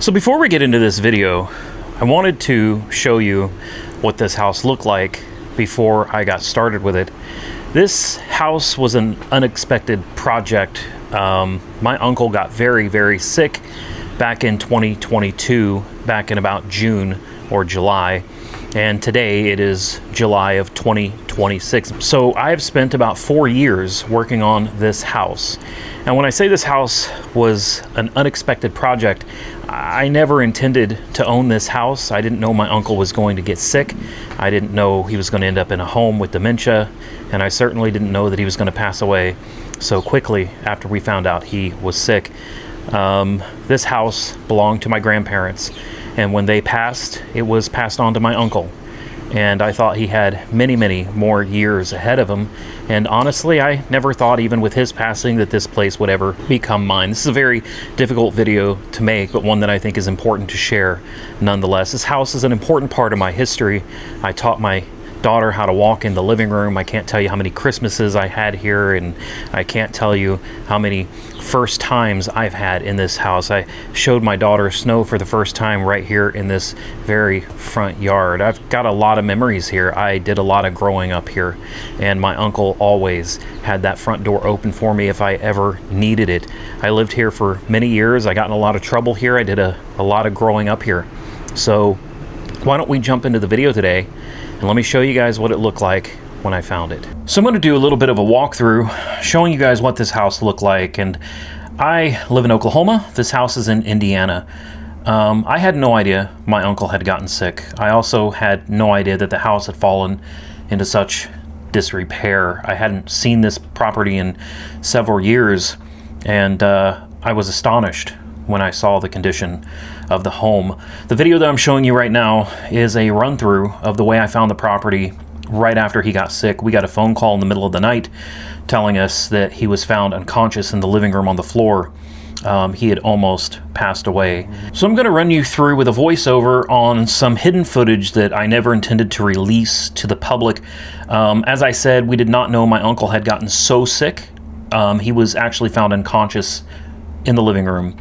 So before we get into this video, I wanted to show you what this house looked like before I got started with it. This house was an unexpected project. My uncle got very, very sick back in 2022, back in about June or July, and today it is July of 2026. So I've spent about 4 years working on this house. And when I say this house was an unexpected project, I never intended to own this house. I didn't know my uncle was going to get sick. I didn't know he was going to end up in a home with dementia, and I certainly didn't know that he was going to pass away so quickly after we found out he was sick. This house belonged to my grandparents, and when they passed, it was passed on to my uncle. And I thought he had many, many more years ahead of him. And honestly, I never thought, even with his passing, that this place would ever become mine. This is a very difficult video to make, but one that I think is important to share nonetheless. This house is an important part of my history. I taught my daughter how to walk in the living room. I can't tell you how many Christmases I had here, and I can't tell you how many first times I've had in this house. I showed my daughter snow for the first time right here in this very front yard. I've got a lot of memories here. I did a lot of growing up here, and my uncle always had that front door open for me if I ever needed it. I lived here for many years. I got in a lot of trouble here. I did a lot of growing up here. So why don't we jump into the video today, and let me show you guys what it looked like when I found it. So I'm going to do a little bit of a walkthrough showing you guys what this house looked like. And I live in Oklahoma. This house is in Indiana. I had no idea my uncle had gotten sick. I also had no idea that the house had fallen into such disrepair. I hadn't seen this property in several years, and I was astonished when I saw the condition of the home. The video that I'm showing you right now is a run through of the way I found the property right after he got sick. We got a phone call in the middle of the night telling us that he was found unconscious in the living room on the floor. He had almost passed away. So I'm going to run you through with a voiceover on some hidden footage that I never intended to release to the public. As I said, we did not know my uncle had gotten so sick. He was actually found unconscious in the living room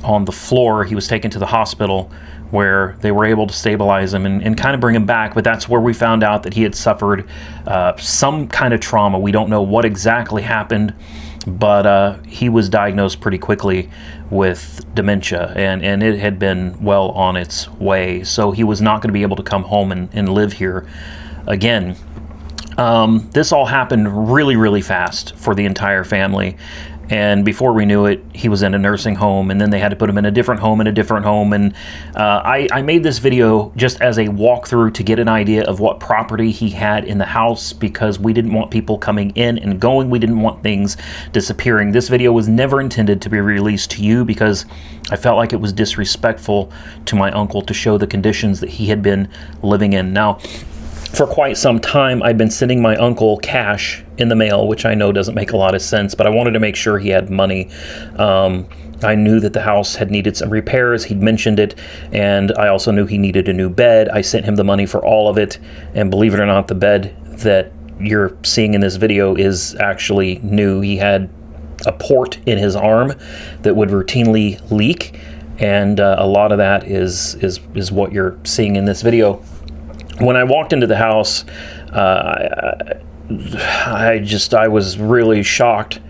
on the floor. He was taken to the hospital where they were able to stabilize him and kind of bring him back, but that's where we found out that he had suffered some kind of trauma. We don't know what exactly happened, but he was diagnosed pretty quickly with dementia, and it had been well on its way, so he was not going to be able to come home and live here again. This all happened really, really fast for the entire family. And before we knew it, he was in a nursing home, and then they had to put him in a different home and a different home. And I made this video just as a walkthrough to get an idea of what property he had in the house, because we didn't want people coming in and going. We didn't want things disappearing. This video was never intended to be released to you because I felt like it was disrespectful to my uncle to show the conditions that he had been living in. Now, for quite some time, I'd been sending my uncle cash in the mail, which I know doesn't make a lot of sense, but I wanted to make sure he had money. I knew that the house had needed some repairs. He'd mentioned it, and I also knew he needed a new bed. I sent him the money for all of it, and believe it or not, the bed that you're seeing in this video is actually new. He had a port in his arm that would routinely leak, and a lot of that is what you're seeing in this video. When I walked into the house, I was really shocked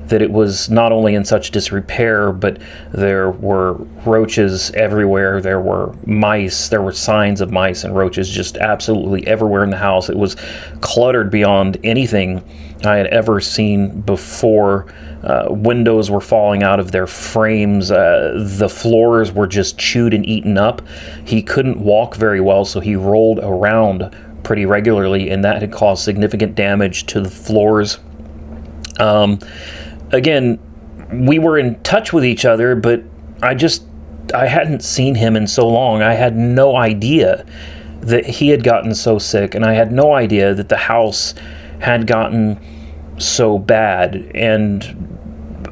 that it was not only in such disrepair, but there were roaches everywhere. There were mice. There were signs of mice and roaches just absolutely everywhere in the house. It was cluttered beyond anything I had ever seen before. Windows were falling out of their frames. The floors were just chewed and eaten up. He couldn't walk very well, so he rolled around pretty regularly, and that had caused significant damage to the floors. Again, we were in touch with each other, but I hadn't seen him in so long. I had no idea that he had gotten so sick, and I had no idea that the house had gotten so bad. And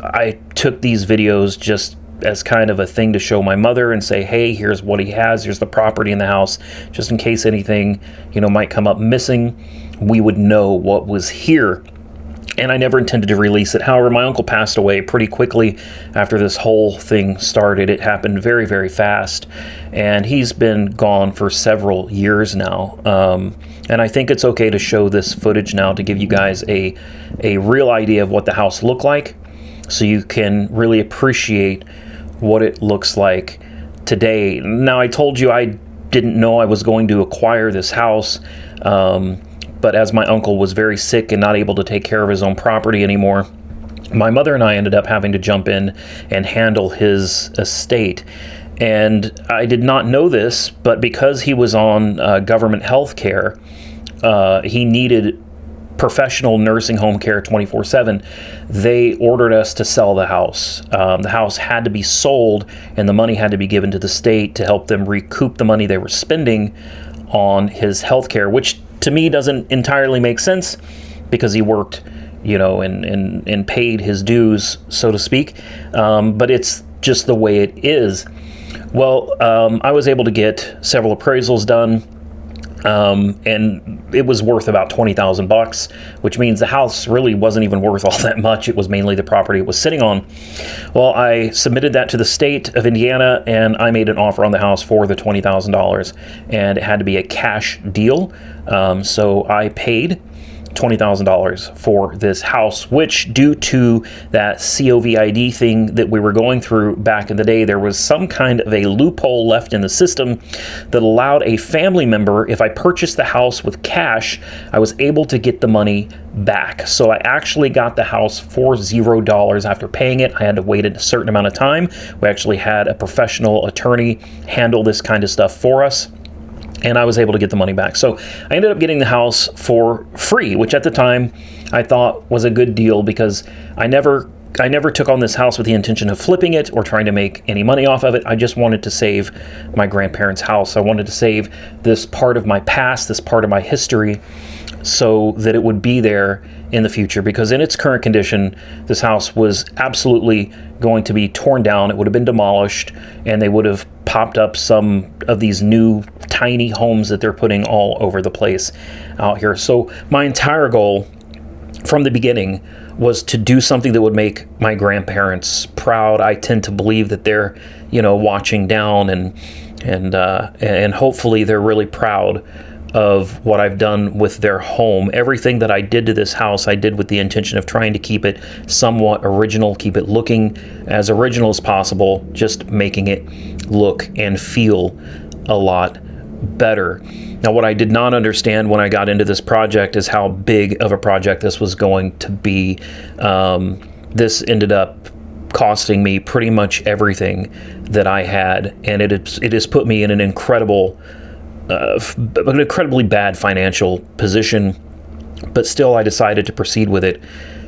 I took these videos just as kind of a thing to show my mother and say, hey, here's what he has, here's the property in the house, just in case anything, might come up missing, we would know what was here. and I never intended to release it. However, my uncle passed away pretty quickly after this whole thing started. It happened very, very fast, and he's been gone for several years now. And I think it's okay to show this footage now to give you guys a real idea of what the house looked like, so you can really appreciate what it looks like today. Now, I told you I didn't know I was going to acquire this house, but as my uncle was very sick and not able to take care of his own property anymore, my mother and I ended up having to jump in and handle his estate. And I did not know this, but because he was on government health care, he needed professional nursing home care 24/7. They ordered us to sell the house. The house had to be sold, and the money had to be given to the state to help them recoup the money they were spending on his health care, which to me doesn't entirely make sense, because he worked, and paid his dues, so to speak. But it's just the way it is. Well, I was able to get several appraisals done, and it was worth about $20,000, which means the house really wasn't even worth all that much. It was mainly the property it was sitting on. Well, I submitted that to the state of Indiana, and I made an offer on the house for the $20,000, and it had to be a cash deal. So I paid $20,000 for this house, which, due to that COVID thing that we were going through back in the day, there was some kind of a loophole left in the system that allowed a family member, if I purchased the house with cash, I was able to get the money back. So I actually got the house for $0 after paying it. I had to wait a certain amount of time. We actually had a professional attorney handle this kind of stuff for us, and I was able to get the money back. So I ended up getting the house for free, which at the time I thought was a good deal, because I never took on this house with the intention of flipping it or trying to make any money off of it. I just wanted to save my grandparents' house. I wanted to save this part of my past, this part of my history, so that it would be there in the future, because in its current condition, this house was absolutely going to be torn down. It would have been demolished, and they would have popped up some of these new tiny homes that they're putting all over the place out here. So my entire goal from the beginning was to do something that would make my grandparents proud. I tend to believe that they're, watching down, and hopefully they're really proud of what I've done with their home. Everything that I did to this house, I did with the intention of trying to keep it somewhat original, keep it looking as original as possible, just making it look and feel a lot better. Now, what I did not understand when I got into this project is how big of a project this was going to be. This ended up costing me pretty much everything that I had, and it has put me in an incredibly bad financial position, but still I decided to proceed with it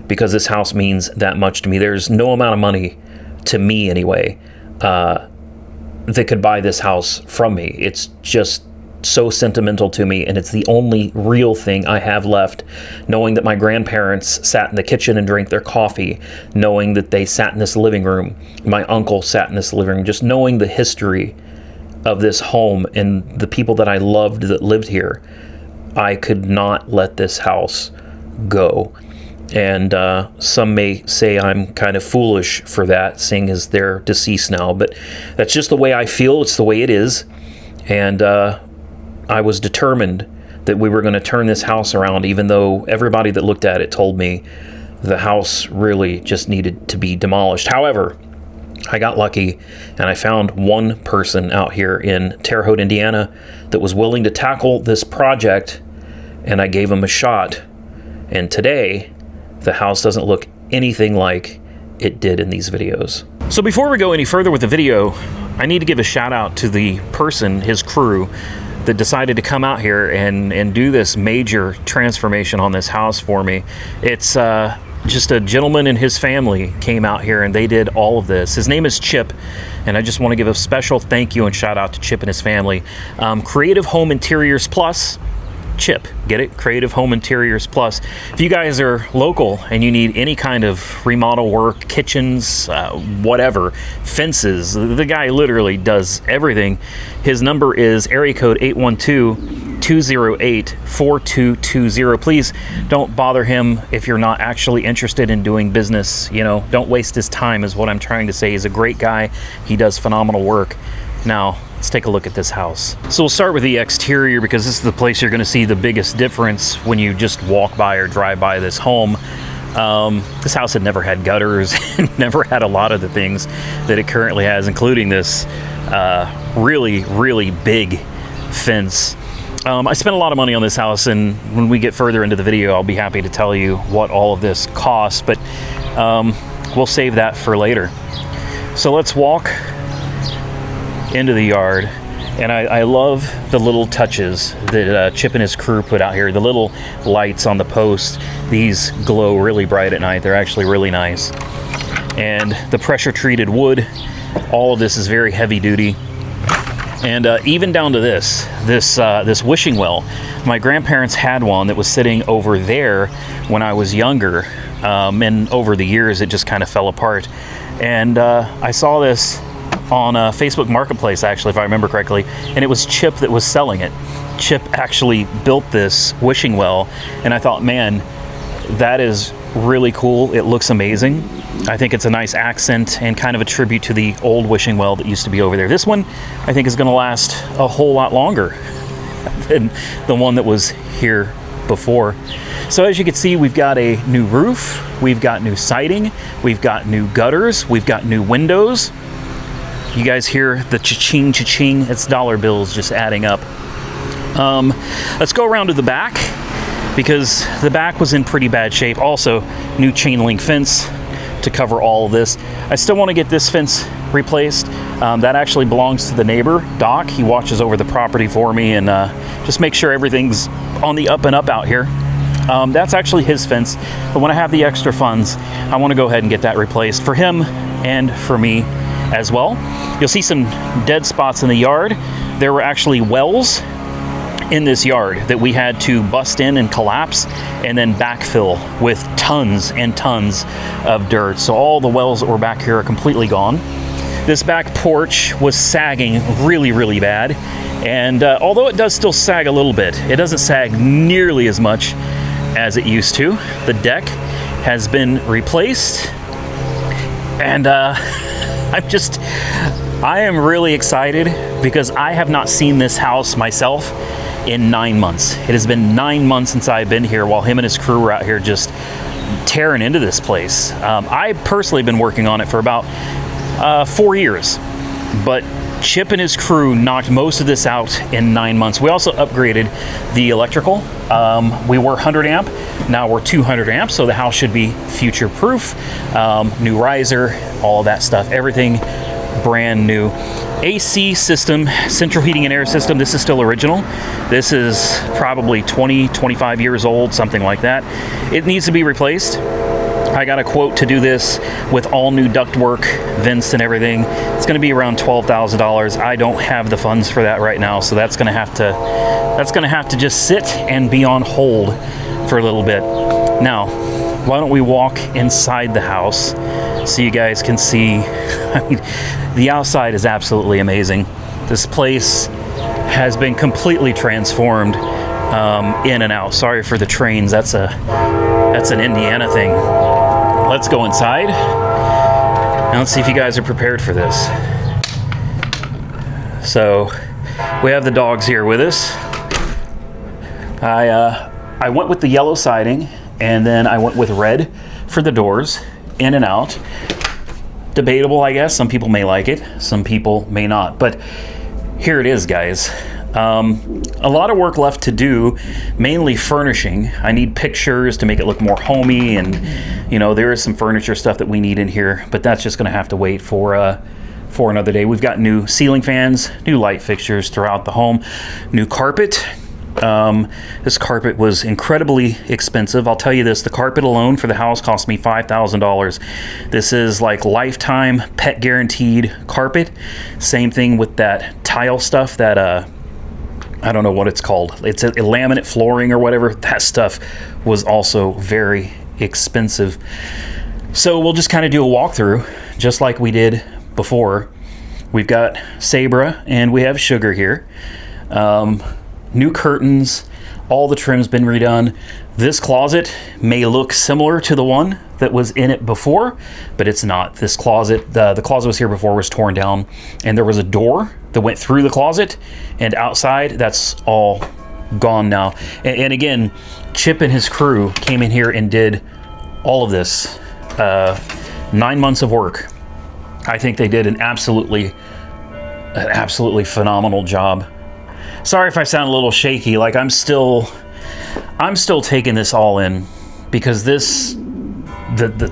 because this house means that much to me. There's no amount of money, to me anyway, that could buy this house from me. It's just so sentimental to me, and it's the only real thing I have left, knowing that my grandparents sat in the kitchen and drank their coffee, knowing that they sat in this living room, my uncle sat in this living room, just knowing the history of this home and the people that I loved that lived here. I could not let this house go. And some may say I'm kind of foolish for that, seeing as they're deceased now, but that's just the way I feel. It's the way it is. And I was determined that we were going to turn this house around, even though everybody that looked at it told me the house really just needed to be demolished. However, I got lucky, and I found one person out here in Terre Haute, Indiana, that was willing to tackle this project, and I gave him a shot. And today, the house doesn't look anything like it did in these videos. So before we go any further with the video, I need to give a shout out to the person, his crew, that decided to come out here and do this major transformation on this house for me. It's just a gentleman and his family came out here and they did all of this. His name is Chip, and I just want to give a special thank you and shout out to Chip and his family. Creative Home Interiors Plus, Chip, get it? Creative Home Interiors Plus. If you guys are local and you need any kind of remodel work, kitchens, whatever, fences, the guy literally does everything. His number is area code 812 208-4220. Please don't bother him if you're not actually interested in doing business. You know, don't waste his time is what I'm trying to say. He's a great guy. He does phenomenal work. Now, let's take a look at this house. So we'll start with the exterior because this is the place you're going to see the biggest difference when you just walk by or drive by this home. This house had never had gutters and never had a lot of the things that it currently has, including this really big fence. I spent a lot of money on this house, and when we get further into the video, I'll be happy to tell you what all of this costs, but we'll save that for later. So let's walk into the yard, and I love the little touches that Chip and his crew put out here. The little lights on the post, these glow really bright at night. They're actually really nice. And the pressure treated wood, all of this is very heavy duty. And even down to this wishing well. My grandparents had one that was sitting over there when I was younger, and over the years it just kind of fell apart. And I saw this on Facebook Marketplace, actually, if I remember correctly, and it was Chip that was selling it. Chip actually built this wishing well, and I thought, man, that is really cool. It looks amazing. I think it's a nice accent and kind of a tribute to the old wishing well that used to be over there. This one, I think, is going to last a whole lot longer than the one that was here before. So as you can see, we've got a new roof, we've got new siding, we've got new gutters, we've got new windows. You guys hear the cha-ching, cha-ching? It's dollar bills just adding up. Let's go around to the back, because the back was in pretty bad shape. Also, new chain link fence to cover all of this. I still want to get this fence replaced. That actually belongs to the neighbor, Doc. He watches over the property for me and just make sure everything's on the up and up out here. That's actually his fence, but when I have the extra funds, I want to go ahead and get that replaced for him and for me as well. You'll see some dead spots in the yard. There were actually wells in this yard that we had to bust in and collapse and then backfill with tons and tons of dirt. So all the wells that were back here are completely gone. This back porch was sagging really bad, and although it does still sag a little bit, it doesn't sag nearly as much as it used to. The deck has been replaced, and I am really excited because I have not seen this house myself in 9 months. It has been 9 months since I've been here, while him and his crew were out here just tearing into this place. I personally have been working on it for about 4 years, but Chip and his crew knocked most of this out in 9 months. We also upgraded the electrical. We were 100 amp, now we're 200 amp, so the house should be future proof. New riser, all of that stuff, everything brand new. AC system, central heating and air system, this is still original. This is probably 20-25 years old, something like that. It needs to be replaced. I got a quote to do this with all new ductwork, vents and everything. It's going to be around $12,000. I don't have the funds for that right now, so that's going to have to just sit and be on hold for a little bit. Now, why don't we walk inside the house so you guys can see. I mean, the outside is absolutely amazing. This place has been completely transformed in and out. Sorry for the trains. That's an Indiana thing. Let's go inside and let's see if you guys are prepared for this. So we have the dogs here with us. I went with the yellow siding, and then I went with red for the doors, in and out. Debatable, I guess. Some people may like it, some people may not. But here it is, guys. A lot of work left to do, mainly furnishing. I need pictures to make it look more homey, and you know, there is some furniture stuff that we need in here, but that's just going to have to wait for another day. We've got new ceiling fans, new light fixtures throughout the home, new carpet. This carpet was incredibly expensive. I'll tell you this, the carpet alone for the house cost me $5,000. This is like lifetime pet guaranteed carpet. Same thing with that tile stuff that I don't know what it's called. It's a laminate flooring or whatever. That stuff was also very expensive. So we'll just kind of do a walkthrough just like we did before. We've got Sabra and we have Sugar here. new curtains, all the trim's been redone. This closet may look similar to the one that was in it before, but it's not. This closet, the closet was here before, was torn down, and there was a door that went through the closet, and outside, that's all gone now. And again, Chip and his crew came in here and did all of this. 9 months of work. I think they did an absolutely phenomenal job. Sorry if I sound a little shaky. Like I'm still taking this all in, because the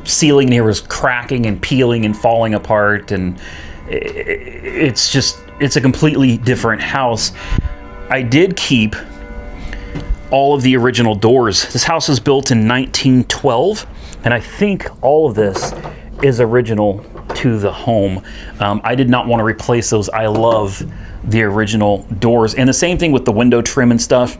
ceiling here was cracking and peeling and falling apart, and it's a completely different house. I did keep all of the original doors. This house was built in 1912, and I think all of this is original to the home. I did not want to replace those. I love the original doors, and the same thing with the window trim and stuff.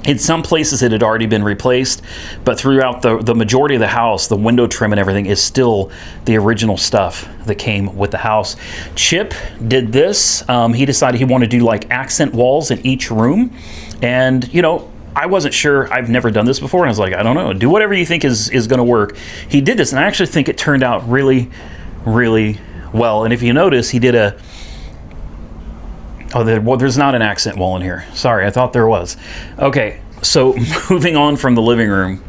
In some places it had already been replaced, but throughout the majority of the house, the window trim and everything is still the original stuff that came with the house. Chip did this. He decided he wanted to do like accent walls in each room, and you know, I wasn't sure. I've never done this before, and I was like, I don't know, do whatever you think is going to work. He did this, and I actually think it turned out really, really well. And if you notice, he did a there's not an accent wall in here. Sorry, I thought there was. Okay, so moving on from the living room,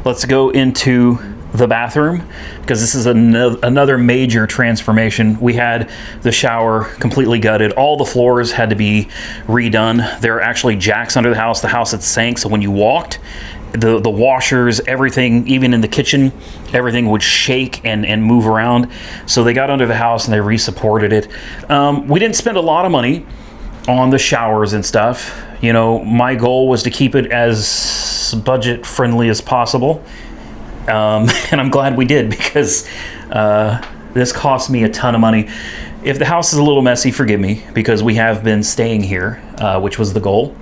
let's go into the bathroom, because this is another major transformation. We had the shower completely gutted. All the floors had to be redone. There are actually jacks under the house. The house had sank, so when you walked, the washers, everything, even in the kitchen, everything would shake and move around. So they got under the house and they re-supported it. We didn't spend a lot of money on the showers and stuff. You know, my goal was to keep it as budget friendly as possible. And I'm glad we did, because this cost me a ton of money. If the house is a little messy, forgive me, because we have been staying here, which was the goal.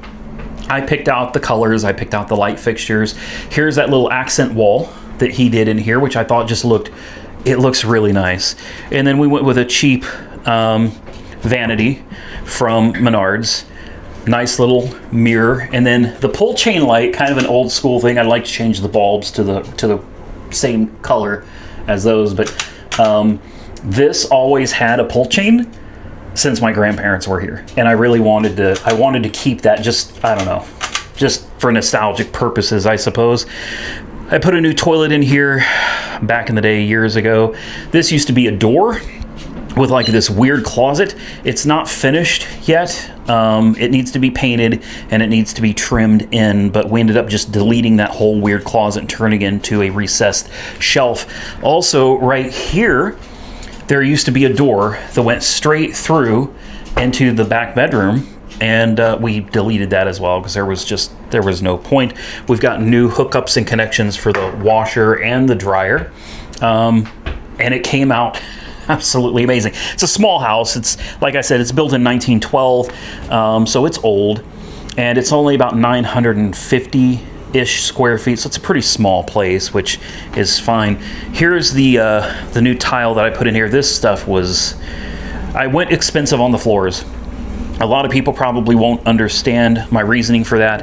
I picked out the colors, I picked out the light fixtures. Here's that little accent wall that he did in here, which I thought just looks really nice. And then we went with a cheap vanity from Menards. Nice little mirror. And then the pull chain light, kind of an old school thing. I'd like to change the bulbs to the same color as those, but this always had a pull chain since my grandparents were here, and I really wanted to keep that, just, I don't know, just for nostalgic purposes, I suppose. I put a new toilet in here back in the day, years ago. This used to be a door with like this weird closet. It's not finished yet. It needs to be painted and it needs to be trimmed in, but we ended up just deleting that whole weird closet and turning it into a recessed shelf. Also, right here, there used to be a door that went straight through into the back bedroom, and we deleted that as well, because there was no point. We've got new hookups and connections for the washer and the dryer, and it came out absolutely amazing. It's a small house. It's, like I said, it's built in 1912, so it's old, and it's only about 950-ish square feet, so it's a pretty small place, which is fine. Here's the new tile that I put in here. This stuff I went expensive on the floors. A lot of people probably won't understand my reasoning for that,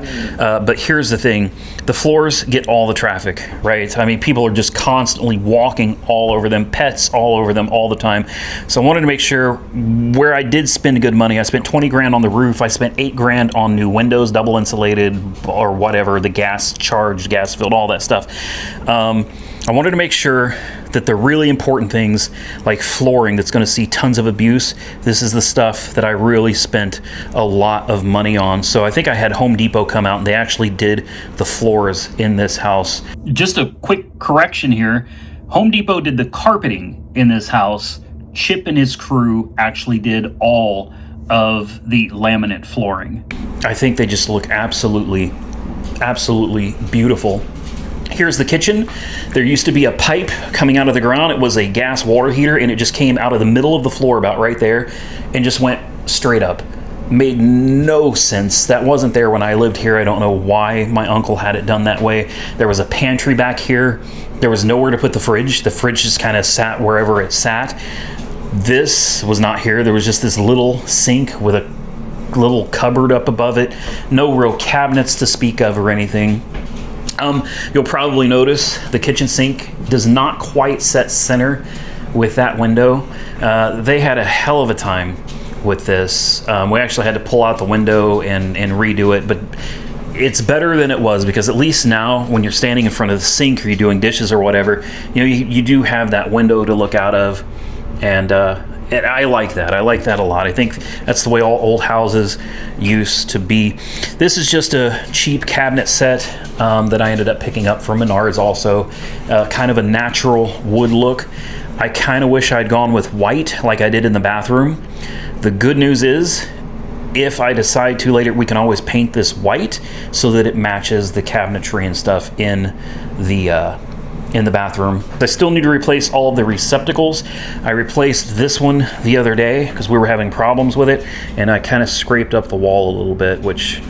but here's the thing. The floors get all the traffic, right? I mean, people are just constantly walking all over them, pets all over them all the time. So I wanted to make sure, where I did spend good money, I spent 20 grand on the roof, I spent 8 grand on new windows, double insulated or whatever, the gas charged, gas filled, all that stuff. I wanted to make sure that the really important things, like flooring that's going to see tons of abuse, this is the stuff that I really spent a lot of money on. So I think I had Home Depot come out and they actually did the floors in this house. Just a quick correction here. Home Depot did the carpeting in this house. Chip and his crew actually did all of the laminate flooring. I think they just look absolutely beautiful. Here's the kitchen. There used to be a pipe coming out of the ground. It was a gas water heater, and it just came out of the middle of the floor about right there and just went straight up. Made no sense. That wasn't there when I lived here. I don't know why my uncle had it done that way. There was a pantry back here. There was nowhere to put the fridge. The fridge just kind of sat wherever it sat. This was not here. There was just this little sink with a little cupboard up above it. No real cabinets to speak of or anything. You'll probably notice the kitchen sink does not quite set center with that window. They had a hell of a time with this. We actually had to pull out the window and redo it, but it's better than it was, because at least now when you're standing in front of the sink or you're doing dishes or whatever, you do have that window to look out of, and I like that. I like that a lot. I think that's the way all old houses used to be. This is just a cheap cabinet set that I ended up picking up from Menards also. Kind of a natural wood look. I kind of wish I'd gone with white like I did in the bathroom. The good news is, if I decide to later, we can always paint this white so that it matches the cabinetry and stuff in the bathroom. I still need to replace all of the receptacles. I replaced this one the other day because we were having problems with it, and I kind of scraped up the wall a little bit, which,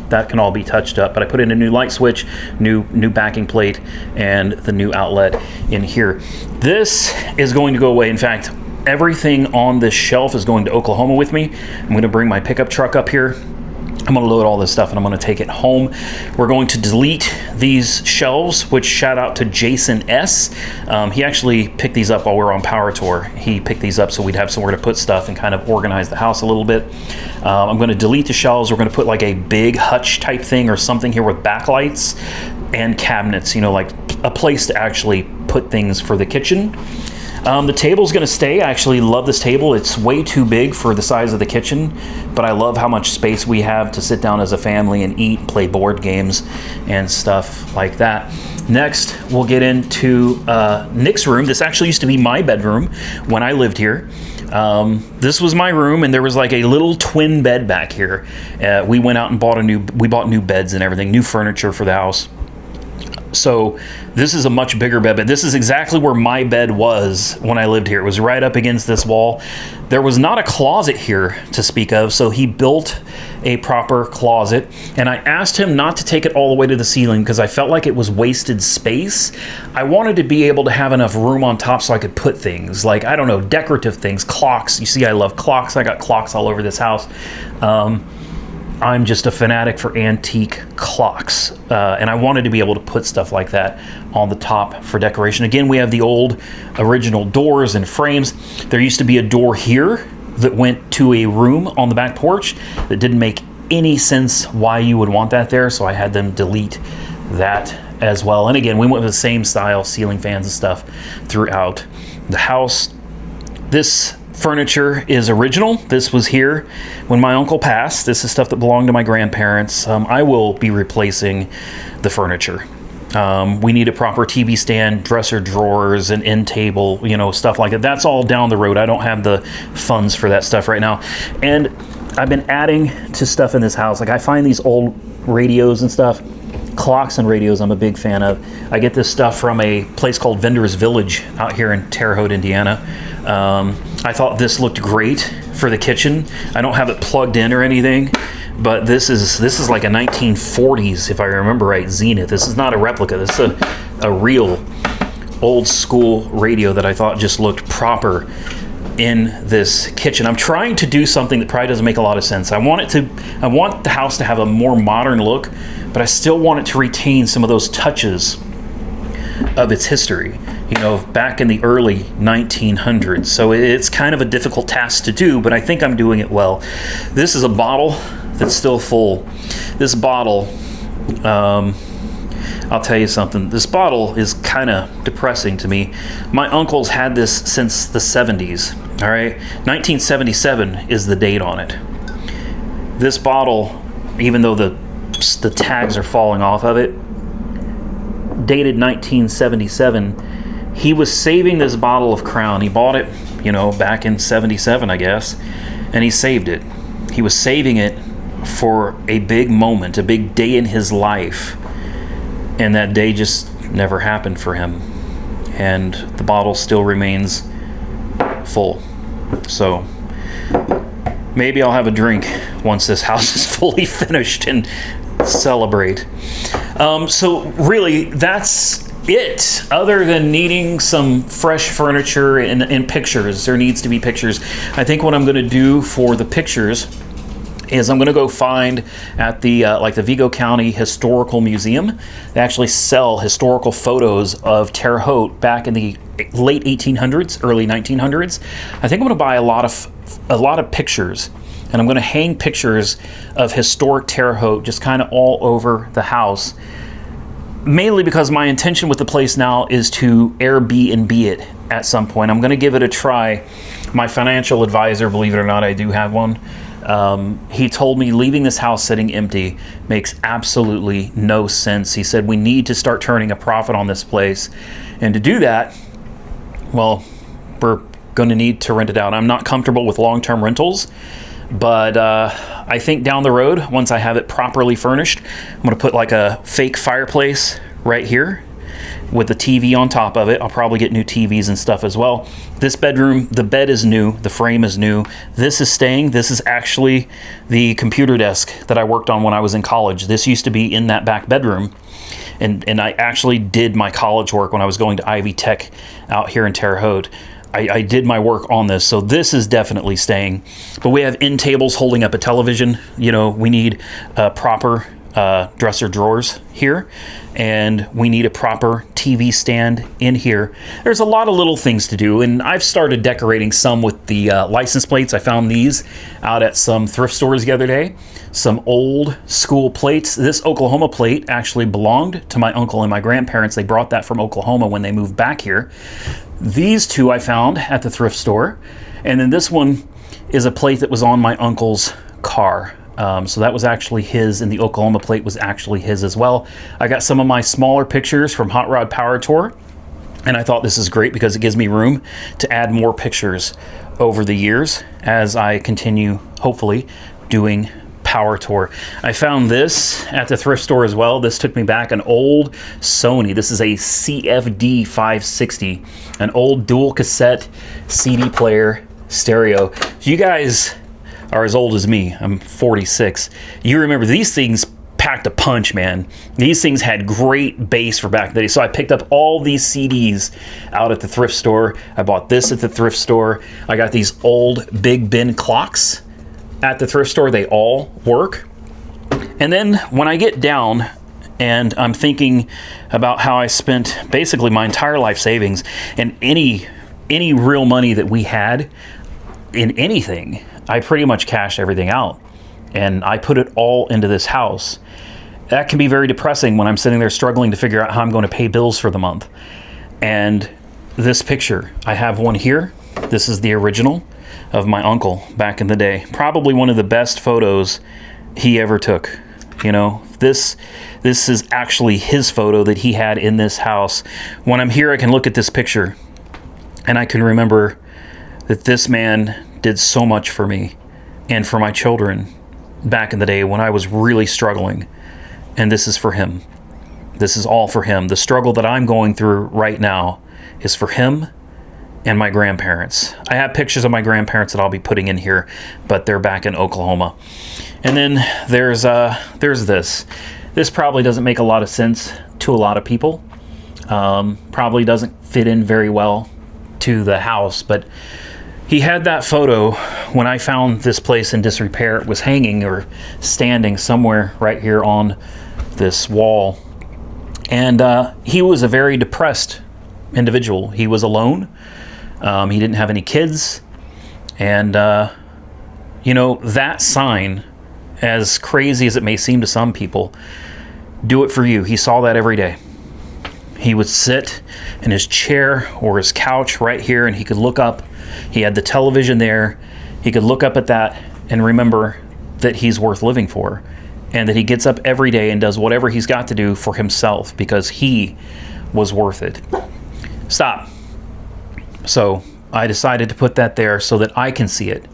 that can all be touched up. But I put in a new light switch, new backing plate, and the new outlet in here. This is going to go away. In fact, everything on this shelf is going to Oklahoma with me. I'm going to bring my pickup truck up here. I'm going to load all this stuff and I'm going to take it home. We're going to delete these shelves, which shout out to Jason S. He actually picked these up while we were on Power Tour. He picked these up so we'd have somewhere to put stuff and kind of organize the house a little bit. I'm going to delete the shelves. We're going to put like a big hutch type thing or something here with backlights and cabinets, like a place to actually put things for the kitchen. The table's going to stay. I actually love this table. It's way too big for the size of the kitchen, but I love how much space we have to sit down as a family and eat, play board games, and stuff like that. Next, we'll get into Nick's room. This actually used to be my bedroom when I lived here. This was my room, and there was like a little twin bed back here. We went out and bought new beds and everything, new furniture for the house. So this is a much bigger bed, but this is exactly where my bed was when I lived here. It was right up against this wall. There was not a closet here to speak of, so he built a proper closet, and I asked him not to take it all the way to the ceiling because I felt like it was wasted space. I wanted to be able to have enough room on top so I could put things like, I don't know, decorative things, clocks. You see, I love clocks. I got clocks all over this house. I'm just a fanatic for antique clocks, and I wanted to be able to put stuff like that on the top for decoration. Again, we have the old original doors and frames. There used to be a door here that went to a room on the back porch that didn't make any sense why you would want that there, so I had them delete that as well. And again, we went with the same style ceiling fans and stuff throughout the house. This furniture is original. This was here when my uncle passed. This is stuff that belonged to my grandparents. I will be replacing the furniture. We need a proper TV stand, dresser drawers, an end table, stuff like that. That's all down the road. I don't have the funds for that stuff right now. And I've been adding to stuff in this house. Like, I find these old radios and stuff. Clocks and radios I'm a big fan of. I get this stuff from a place called Vendor's Village out here in Terre Haute, Indiana. I thought this looked great for the kitchen. I don't have it plugged in or anything, but this is like a 1940s, if I remember right, Zenith. This is not a replica. This is a real old school radio that I thought just looked proper in this kitchen. I'm trying to do something that probably doesn't make a lot of sense. I want the house to have a more modern look, but I still want it to retain some of those touches of its history, back in the early 1900s. So it's kind of a difficult task to do, but I think I'm doing it well. This is a bottle that's still full. This bottle, I'll tell you something. This bottle is kind of depressing to me. My uncle's had this since the 70s, all right? 1977 is the date on it. This bottle, even though the tags are falling off of it, dated 1977. He was saving this bottle of Crown. He bought it, back in 77, I guess, and he saved it. He was saving it for a big moment, a big day in his life, and that day just never happened for him. And the bottle still remains full. So maybe I'll have a drink once this house is fully finished and celebrate. So really, that's it. Other than needing some fresh furniture and pictures, there needs to be pictures. I think what I'm going to do for the pictures is I'm going to go find at the like the Vigo County Historical Museum. They actually sell historical photos of Terre Haute back in the late 1800s, early 1900s. I think I'm going to buy a lot of pictures, and I'm going to hang pictures of historic Terre Haute just kind of all over the house. Mainly because my intention with the place now is to Airbnb it at some point. I'm going to give it a try. My financial advisor, believe it or not, I do have one. He told me leaving this house sitting empty makes absolutely no sense. He said we need to start turning a profit on this place. And to do that, well, we're going to need to rent it out. I'm not comfortable with long-term rentals, but I think down the road, once I have it properly furnished, I'm going to put like a fake fireplace right here with the TV on top of it. I'll probably get new TVs and stuff as well. This bedroom, the bed is new, the frame is new. This is staying. This is actually the computer desk that I worked on when I was in college. This used to be in that back bedroom. And I actually did my college work when I was going to Ivy Tech out here in Terre Haute. I did my work on this, so this is definitely staying. But we have end tables holding up a television. You know, we need proper dresser drawers here, and we need a proper TV stand in here. There's a lot of little things to do, and I've started decorating some with the license plates. I found these out at some thrift stores the other day. Some old school plates. This Oklahoma plate actually belonged to my uncle and my grandparents. They brought that from Oklahoma when they moved back here. These two I found at the thrift store, and then this one is a plate that was on my uncle's car. So that was actually his, and the Oklahoma plate was actually his as well. I got some of my smaller pictures from Hot Rod Power Tour, and I thought this is great because it gives me room to add more pictures over the years as I continue, hopefully, doing Power Tour. I found this at the thrift store as well. This took me back an old Sony. This is a CFD 560, an old dual cassette CD player stereo. You guys are as old as me. I'm 46. You remember these things packed a punch, man. These things had great bass for back in the day. So I picked up all these CDs out at the thrift store. I bought this at the thrift store. I got these old Big Ben clocks at the thrift store. They all work. And then when I get down and I'm thinking about how I spent basically my entire life savings and any real money that we had in anything, I pretty much cashed everything out, and I put it all into this house. That can be very depressing when I'm sitting there struggling to figure out how I'm going to pay bills for the month. And this picture, I have one here. This is the original of my uncle back in the day. Probably one of the best photos he ever took. You know, this is actually his photo that he had in this house. When I'm here, I can look at this picture and I can remember that this man did so much for me and for my children back in the day when I was really struggling. And this is for him. This is all for him. The struggle that I'm going through right now is for him and my grandparents. I have pictures of my grandparents that I'll be putting in here, but they're back in Oklahoma. And then there's this. This probably doesn't make a lot of sense to a lot of people. Probably doesn't fit in very well to the house, but he had that photo when I found this place in disrepair. It was hanging or standing somewhere right here on this wall. And he was a very depressed individual. He was alone. He didn't have any kids. And, you know, that sign, as crazy as it may seem to some people, do it for you. He saw that every day. He would sit in his chair or his couch right here, and he could look up. He had the television there. He could look up at that and remember that he's worth living for, and that he gets up every day and does whatever he's got to do for himself because he was worth it. Stop. So I decided to put that there so that I can see it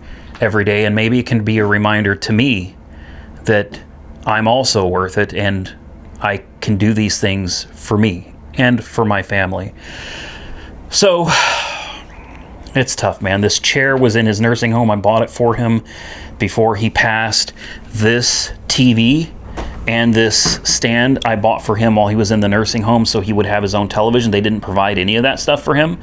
every day, and maybe it can be a reminder to me that I'm also worth it and I can do these things for me and for my family. So it's tough, man. This chair was in his nursing home. I bought it for him before he passed. This TV and this stand I bought for him while he was in the nursing home so he would have his own television. They didn't provide any of that stuff for him.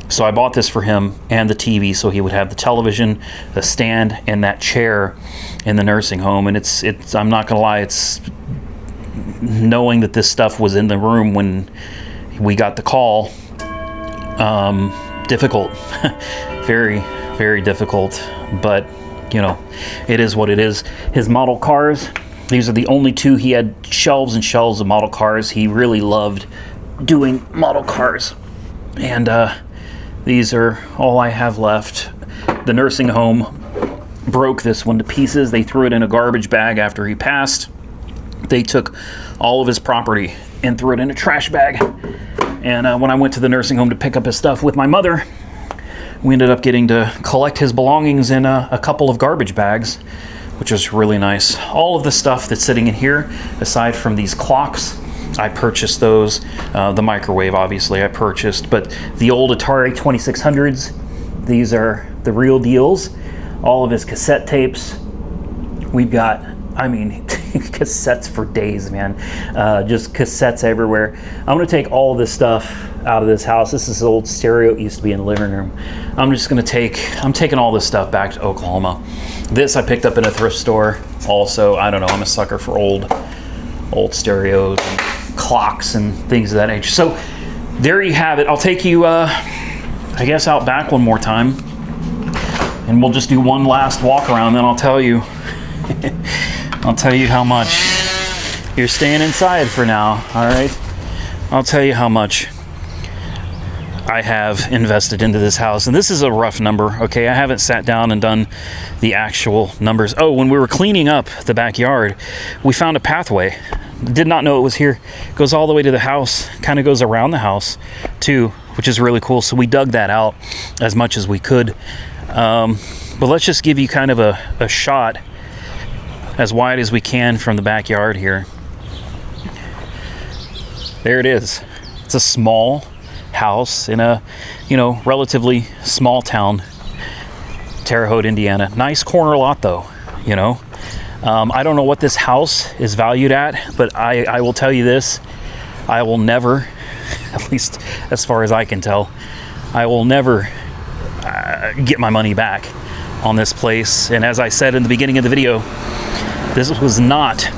So I bought this for him and the TV, so he would have the television, the stand, and that chair in the nursing home. And it's I'm not gonna lie, it's knowing that this stuff was in the room when we got the call, difficult. Very, very difficult, but you know, it is what it is. His model cars, these are the only two. He had shelves and shelves of model cars. He really loved doing model cars, and these are all I have left. The nursing home broke this one to pieces. They threw it in a garbage bag after he passed. They took all of his property and threw it in a trash bag. And when I went to the nursing home to pick up his stuff with my mother, we ended up getting to collect his belongings in a couple of garbage bags, which was really nice. All of the stuff that's sitting in here, aside from these clocks, I purchased those. The microwave, obviously, I purchased. But the old Atari 2600s, these are the real deals. All of his cassette tapes. We've got, I mean, cassettes for days, man. Just cassettes everywhere. I'm going to take all this stuff out of this house. This is the old stereo. It used to be in the living room. I'm taking all this stuff back to Oklahoma. This I picked up in a thrift store also. I don't know, I'm a sucker for old stereos and clocks and things of that nature. So there you have it. I'll take you, I guess, out back one more time, and we'll just do one last walk around. Then I'll tell you, how much. You're staying inside for now, all right? I'll tell you how much I have invested into this house, and this is a rough number. Okay, I haven't sat down and done the actual numbers. Oh, when we were cleaning up the backyard, we found a pathway. Did not know it was here. Goes all the way to the house, kind of goes around the house too, which is really cool. So we dug that out as much as we could. But let's just give you kind of a shot as wide as we can from the backyard here. There it is. It's a small house in a, relatively small town, Terre Haute, Indiana. Nice corner lot though, I don't know what this house is valued at, but I will tell you this. I will never, at least as far as I can tell, I will never get my money back on this place. And as I said in the beginning of the video, this was not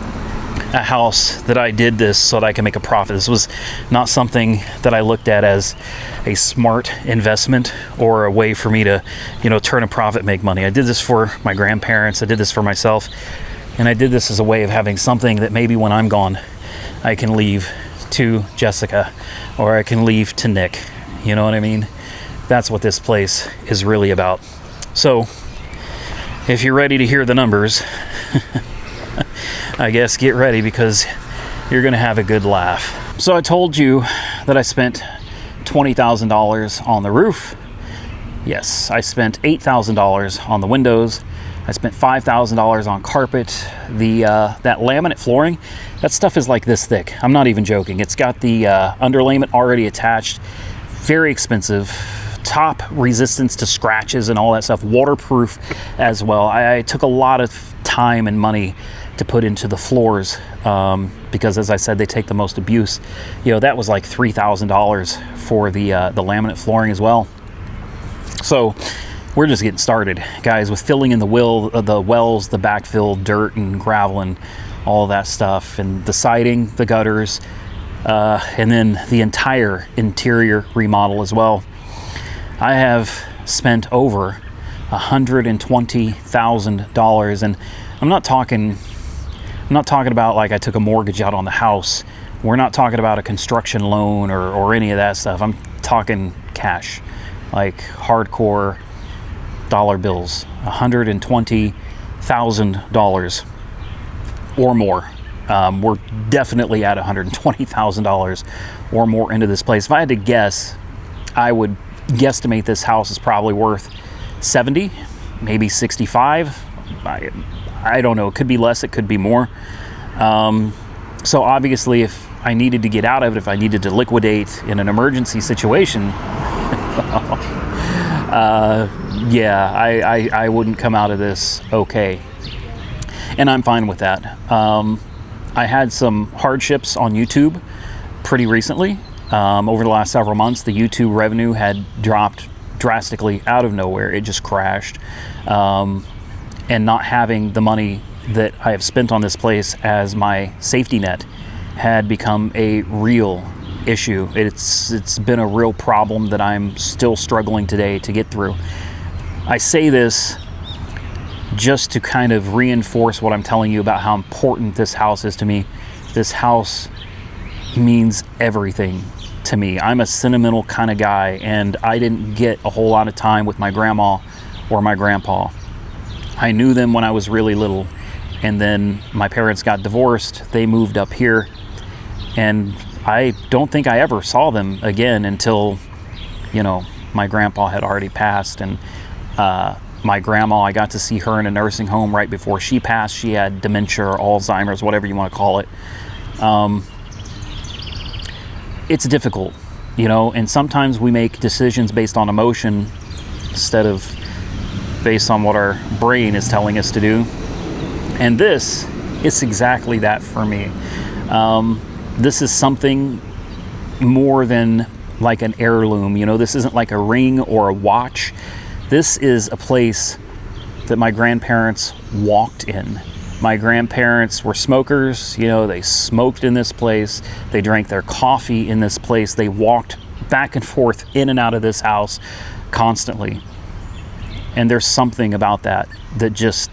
a house that I did this so that I can make a profit. This was not something that I looked at as a smart investment or a way for me to, turn a profit, make money. I did this for my grandparents. I did this for myself. And I did this as a way of having something that maybe when I'm gone, I can leave to Jessica, or I can leave to Nick. You know what I mean? That's what this place is really about. So if you're ready to hear the numbers, I guess get ready, because you're going to have a good laugh. So I told you that I spent $20,000 on the roof. Yes, I spent $8,000 on the windows. I spent $5,000 on carpet. That laminate flooring, that stuff is like this thick. I'm not even joking. It's got the underlayment already attached. Very expensive. Top resistance to scratches and all that stuff. Waterproof as well. I took a lot of time and money to put into the floors because, as I said, they take the most abuse. That was like $3,000 for the laminate flooring as well. So we're just getting started, guys, with filling in the wells, the backfill, dirt and gravel and all that stuff, and the siding, the gutters, and then the entire interior remodel as well. I have spent over $120,000, and I'm not talking about like I took a mortgage out on the house. We're not talking about a construction loan or any of that stuff. I'm talking cash, like hardcore dollar bills. $120,000 or more. We're definitely at $120,000 or more into this place. If I had to guess, I would guesstimate this house is probably worth 70, maybe 65. I don't know. It could be less. It could be more. So obviously, if I needed to get out of it, if I needed to liquidate in an emergency situation, I wouldn't come out of this okay. And I'm fine with that. I had some hardships on YouTube pretty recently, Over the last several months, the YouTube revenue had dropped drastically out of nowhere. It just crashed. And not having the money that I have spent on this place as my safety net had become a real issue. It's been a real problem that I'm still struggling today to get through. I say this just to kind of reinforce what I'm telling you about how important this house is to me. This house means everything to me. I'm a sentimental kind of guy, and I didn't get a whole lot of time with my grandma or my grandpa. I knew them when I was really little, and then my parents got divorced. They moved up here, and I don't think I ever saw them again until, you know, my grandpa had already passed. And my grandma, I got to see her in a nursing home right before she passed. She had dementia or Alzheimer's, whatever you want to call it. It's difficult, you know, and sometimes we make decisions based on emotion instead of based on what our brain is telling us to do. And this is exactly that for me. This is something more than like an heirloom. You know, this isn't like a ring or a watch. This is a place that my grandparents walked in. My grandparents were smokers. You know, they smoked in this place. They drank their coffee in this place. They walked back and forth in and out of this house constantly. And there's something about that just,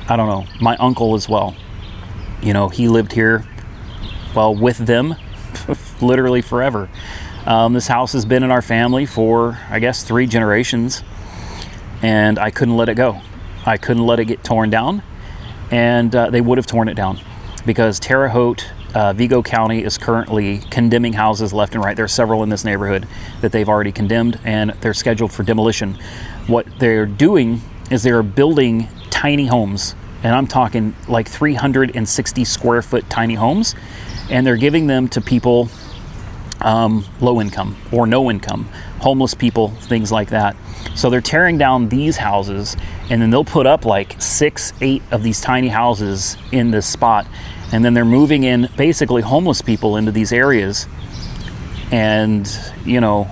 I don't know. My uncle as well. You know, he lived here, well, with them literally forever. This house has been in our family for, I guess, 3 generations, and I couldn't let it go. I couldn't let it get torn down, and they would have torn it down because Terre Haute, Vigo County is currently condemning houses left and right. There are several in this neighborhood that they've already condemned, and they're scheduled for demolition. What they're doing is they're building tiny homes, and I'm talking like 360 square foot tiny homes, and they're giving them to people low income or no income, homeless people, things like that. So they're tearing down these houses, and then they'll put up like 6, 8 of these tiny houses in this spot, and then they're moving in basically homeless people into these areas. And you know,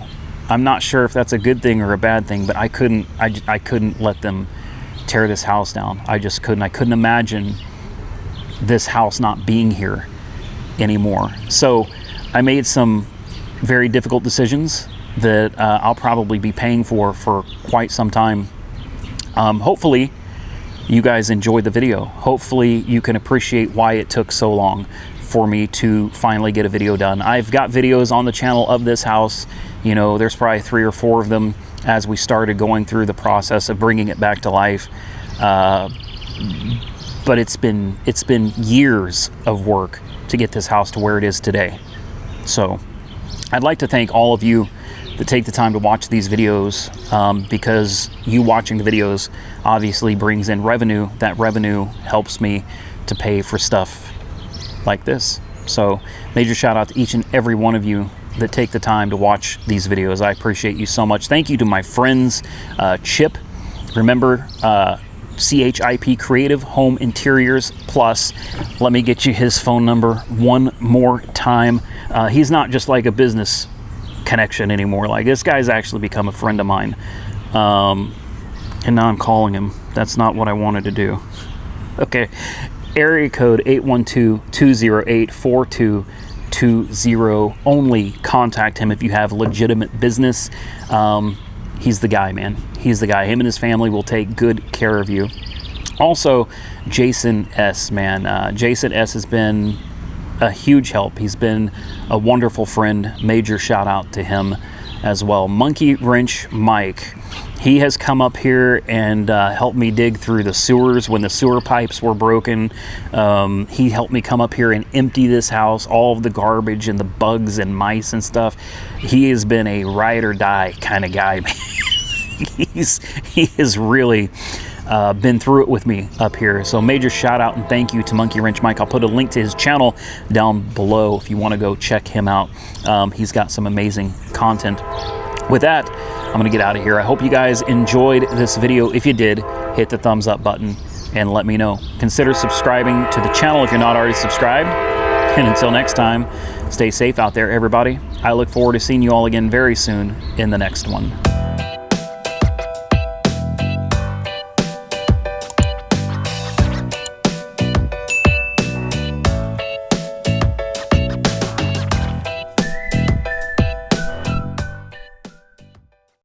I'm not sure if that's a good thing or a bad thing, but I couldn't let them tear this house down. I just couldn't. I couldn't imagine this house not being here anymore. So I made some very difficult decisions that I'll probably be paying for quite some time. Hopefully you guys enjoyed the video. Hopefully you can appreciate why it took so long for me to finally get a video done. I've got videos on the channel of this house. You know, there's probably 3 or 4 of them as we started going through the process of bringing it back to life. But it's been years of work to get this house to where it is today. So I'd like to thank all of you that take the time to watch these videos, because you watching the videos obviously brings in revenue. That revenue helps me to pay for stuff like this. So major shout out to each and every one of you that take the time to watch these videos. I appreciate you so much. Thank you to my friends, Chip. Remember, CHIP Creative Home Interiors Plus. Let me get you his phone number one more time. He's not just like a business connection anymore. Like, this guy's actually become a friend of mine. And now I'm calling him. That's not what I wanted to do. Okay. Area code 812-208-4220. Only contact him if you have legitimate business. He's the guy, man. He's the guy. Him and his family will take good care of you. Also, Jason S., man. Jason S. has been a huge help. He's been a wonderful friend. Major shout out to him as well. Monkey Wrench Mike. He has come up here and helped me dig through the sewers when the sewer pipes were broken. He helped me come up here and empty this house, all of the garbage and the bugs and mice and stuff. He has been a ride or die kind of guy. He has really been through it with me up here. So major shout out and thank you to Monkey Wrench Mike. I'll put a link to his channel down below if you want to go check him out. He's got some amazing content. With that, I'm going to get out of here. I hope you guys enjoyed this video. If you did, hit the thumbs up button and let me know. Consider subscribing to the channel if you're not already subscribed. And until next time, stay safe out there, everybody. I look forward to seeing you all again very soon in the next one.